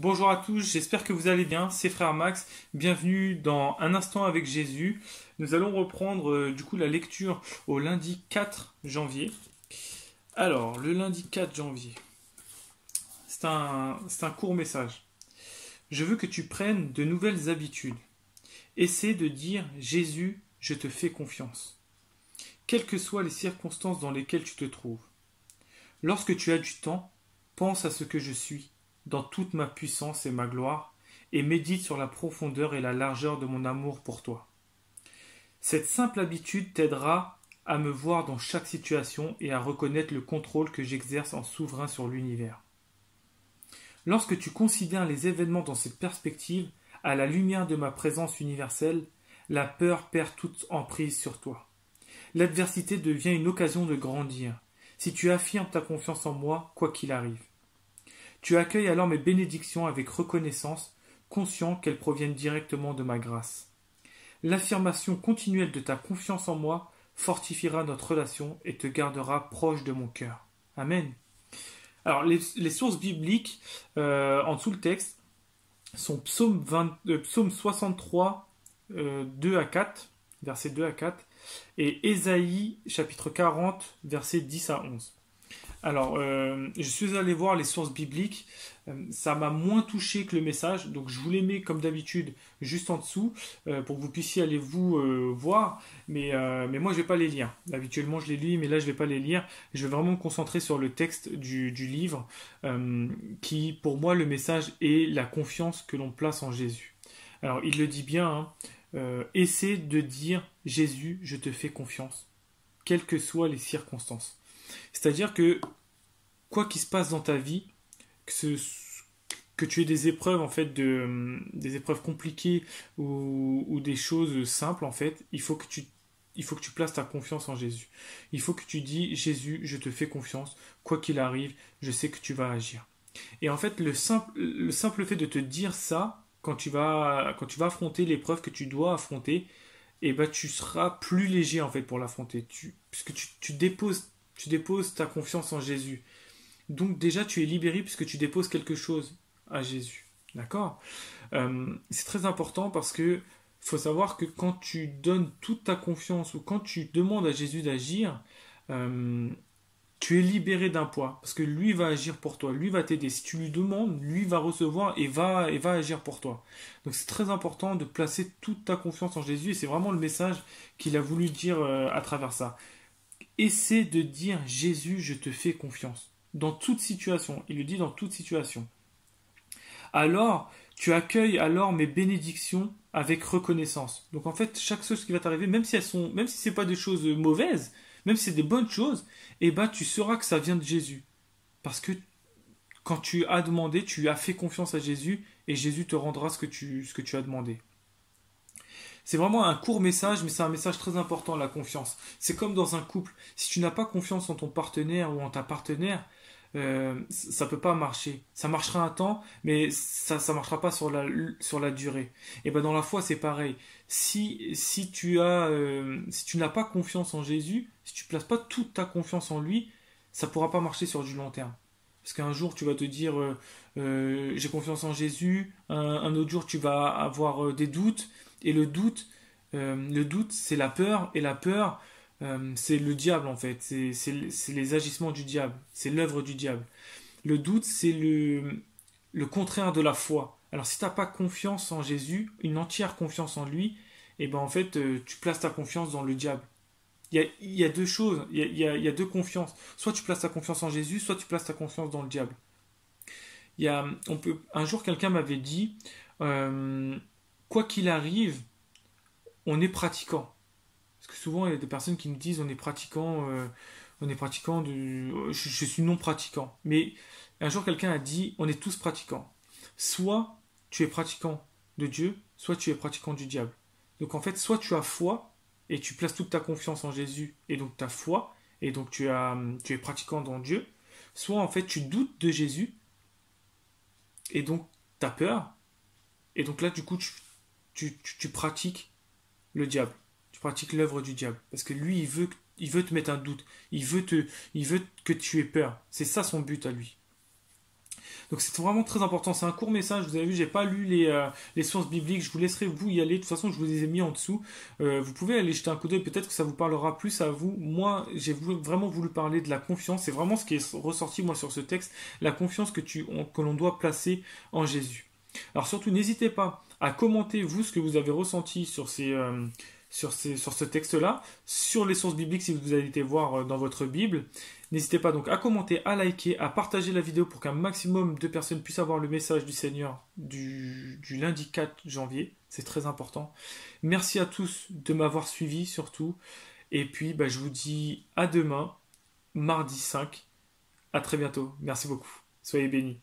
Bonjour à tous, j'espère que vous allez bien, c'est Frère Max, bienvenue dans Un instant avec Jésus. Nous allons reprendre la lecture au lundi 4 janvier. Alors, le lundi 4 janvier, c'est un court message. Je veux que tu prennes de nouvelles habitudes. Essaie de dire Jésus, je te fais confiance. Quelles que soient les circonstances dans lesquelles tu te trouves. Lorsque tu as du temps, pense à ce que je suis, dans toute ma puissance et ma gloire, et médite sur la profondeur et la largeur de mon amour pour toi. Cette simple habitude t'aidera à me voir dans chaque situation et à reconnaître le contrôle que j'exerce en souverain sur l'univers. Lorsque tu considères les événements dans cette perspective, à la lumière de ma présence universelle, la peur perd toute emprise sur toi. L'adversité devient une occasion de grandir, si tu affirmes ta confiance en moi, quoi qu'il arrive. Tu accueilles alors mes bénédictions avec reconnaissance, conscient qu'elles proviennent directement de ma grâce. L'affirmation continuelle de ta confiance en moi fortifiera notre relation et te gardera proche de mon cœur. Amen. Alors, les sources bibliques, en dessous le texte, sont Psaume 63, 2 à 4, versets 2 à 4, et Ésaïe, chapitre 40, versets 10 à 11. Alors, je suis allé voir les sources bibliques, ça m'a moins touché que le message, donc je vous les mets comme d'habitude juste en dessous pour que vous puissiez aller vous voir, mais moi je vais pas les lire. Habituellement je les lis, mais là je vais pas les lire. Je vais vraiment me concentrer sur le texte du livre, qui pour moi le message est la confiance que l'on place en Jésus. Alors il le dit bien, essaie de dire Jésus, je te fais confiance, quelles que soient les circonstances. C'est-à-dire que quoi qu'il se passe dans ta vie, que tu aies des épreuves en fait des épreuves compliquées ou des choses simples en fait, il faut que tu places ta confiance en Jésus. Il faut que tu dis Jésus, je te fais confiance, quoi qu'il arrive, je sais que tu vas agir. Et en fait le simple fait de te dire ça quand tu vas affronter l'épreuve que tu dois affronter, et ben tu seras plus léger en fait pour l'affronter, puisque tu déposes ta confiance en Jésus. Donc déjà tu es libéré puisque tu déposes quelque chose à Jésus. D'accord. C'est très important parce que faut savoir que quand tu donnes toute ta confiance ou quand tu demandes à Jésus d'agir, tu es libéré d'un poids parce que lui va agir pour toi, lui va t'aider. Si tu lui demandes, lui va recevoir et va agir pour toi. Donc c'est très important de placer toute ta confiance en Jésus et c'est vraiment le message qu'il a voulu dire à travers ça. Essaie de dire Jésus, je te fais confiance. Dans toute situation, il le dit dans toute situation. Alors, tu accueilles alors mes bénédictions avec reconnaissance. Donc en fait, chaque chose qui va t'arriver, même si c'est pas des choses mauvaises, même si c'est des bonnes choses, eh ben tu sauras que ça vient de Jésus. Parce que quand tu as demandé, tu as fait confiance à Jésus et Jésus te rendra ce que tu as demandé. C'est vraiment un court message, mais c'est un message très important, la confiance. C'est comme dans un couple. Si tu n'as pas confiance en ton partenaire ou en ta partenaire, ça peut pas marcher. Ça marchera un temps, mais ça marchera pas sur la durée. Et ben dans la foi, c'est pareil. Si tu n'as pas confiance en Jésus, si tu places pas toute ta confiance en lui, ça pourra pas marcher sur du long terme. Parce qu'un jour, tu vas te dire j'ai confiance en Jésus. Un autre jour, tu vas avoir des doutes. Et le doute, c'est la peur. Et la peur, c'est le diable en fait. C'est les agissements du diable. C'est l'œuvre du diable. Le doute, c'est le contraire de la foi. Alors si tu n'as pas confiance en Jésus, une entière confiance en lui, et ben en fait, tu places ta confiance dans le diable. Il y a deux choses, il y a deux confiances. Soit tu places ta confiance en Jésus, soit tu places ta confiance dans le diable. Un jour, quelqu'un m'avait dit, quoi qu'il arrive, on est pratiquant. Parce que souvent, il y a des personnes qui me disent, on est pratiquant, je suis non pratiquant. Mais un jour, quelqu'un a dit, on est tous pratiquants. Soit tu es pratiquant de Dieu, soit tu es pratiquant du diable. Donc en fait, soit tu as foi, et tu places toute ta confiance en Jésus, et donc ta foi, et donc tu es pratiquant dans Dieu, soit en fait tu doutes de Jésus, et donc tu as peur, et donc là du coup tu pratiques le diable, tu pratiques l'œuvre du diable, parce que lui il veut te mettre un doute, il veut que tu aies peur, c'est ça son but à lui. Donc c'est vraiment très important. C'est un court message. Vous avez vu, j'ai pas lu les sources bibliques. Je vous laisserai vous y aller. De toute façon, je vous les ai mis en dessous. Vous pouvez aller jeter un coup d'œil. Peut-être que ça vous parlera plus à vous. Moi, vraiment voulu parler de la confiance. C'est vraiment ce qui est ressorti moi sur ce texte. La confiance que l'on doit placer en Jésus. Alors surtout, n'hésitez pas à commenter vous ce que vous avez ressenti sur ce texte-là, sur les sources bibliques si vous avez été voir dans votre Bible. N'hésitez pas donc à commenter, à liker, à partager la vidéo pour qu'un maximum de personnes puissent avoir le message du Seigneur du lundi 4 janvier. C'est très important. Merci à tous de m'avoir suivi surtout. Et puis je vous dis à demain, mardi 5. À très bientôt. Merci beaucoup. Soyez bénis.